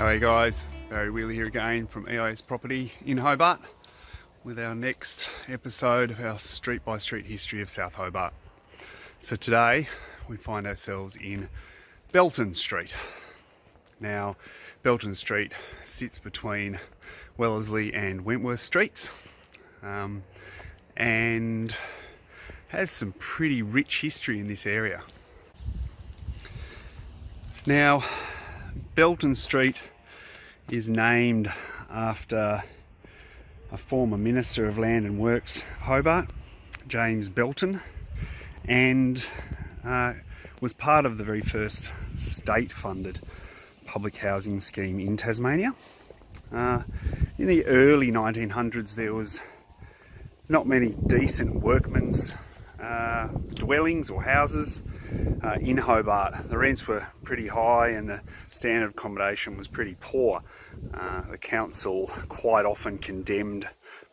G'day guys, Barry Wheeler here again from EIS Property in Hobart with our next episode of our street by street history of South Hobart. So today we find ourselves in Belton Street. Now Belton Street sits between Wellesley and Wentworth Streets and has some pretty rich history in this area. Now Belton Street is named after a former Minister of Land and Works of Hobart, James Belton, and was part of the very first state-funded public housing scheme in Tasmania. In the early 1900s there was not many decent workmen's dwellings or houses in Hobart. The rents were pretty high and the standard of accommodation was pretty poor. The council quite often condemned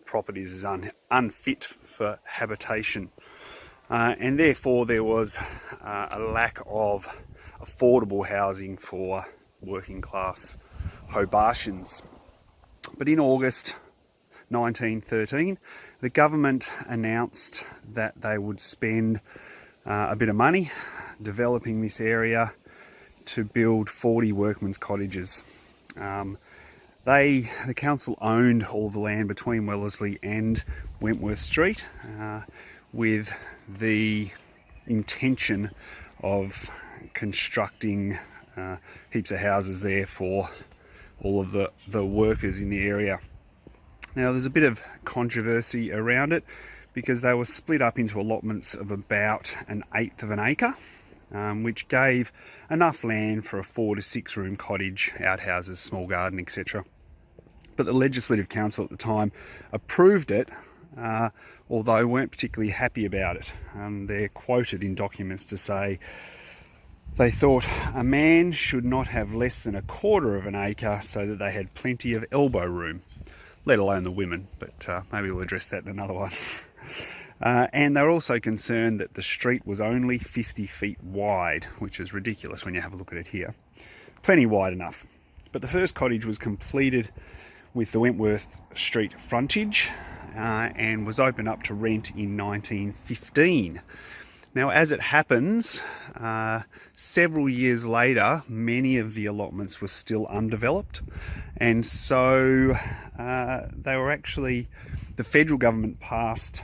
properties as unfit for habitation, and therefore there was a lack of affordable housing for working class Hobartians. But in August 1913, the government announced that they would spend a bit of money developing this area to build 40 workmen's cottages. The council owned all the land between Wellesley and Wentworth Street with the intention of constructing heaps of houses there for all of the workers in the area. Now there's a bit of controversy around it because they were split up into allotments of about 1/8 of an acre, which gave enough land for a 4 to 6 room cottage, outhouses, small garden, etc. But the Legislative Council at the time approved it, although weren't particularly happy about it. They're quoted in documents to say they thought a man should not have less than 1/4 of an acre so that they had plenty of elbow room, let alone the women, but maybe we'll address that in another one. And they're also concerned that the street was only 50 feet wide, which is ridiculous when you have a look at it here. Plenty wide enough. But the first cottage was completed with the Wentworth Street frontage and was opened up to rent in 1915. Now, as it happens, several years later, many of the allotments were still undeveloped, and so the federal government passed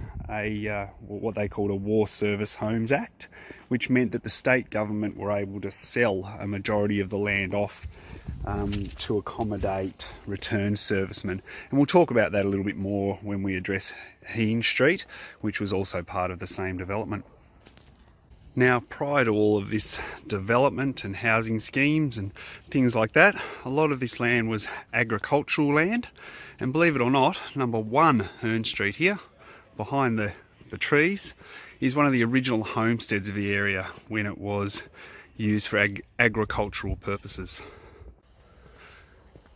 what they called a War Service Homes Act, which meant that the state government were able to sell a majority of the land off to accommodate returned servicemen. And we'll talk about that a little bit more when we address Heen Street, which was also part of the same development. Now, prior to all of this development and housing schemes and things like that, a lot of this land was agricultural land. And believe it or not, number 1 Heen Street here, behind the trees, is one of the original homesteads of the area when it was used for agricultural purposes.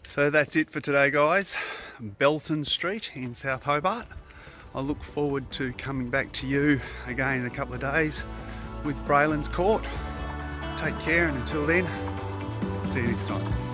So that's it for today, guys. Belton Street in South Hobart. I look forward to coming back to you again in a couple of days with Braylon's Court. Take care, and until then, see you next time.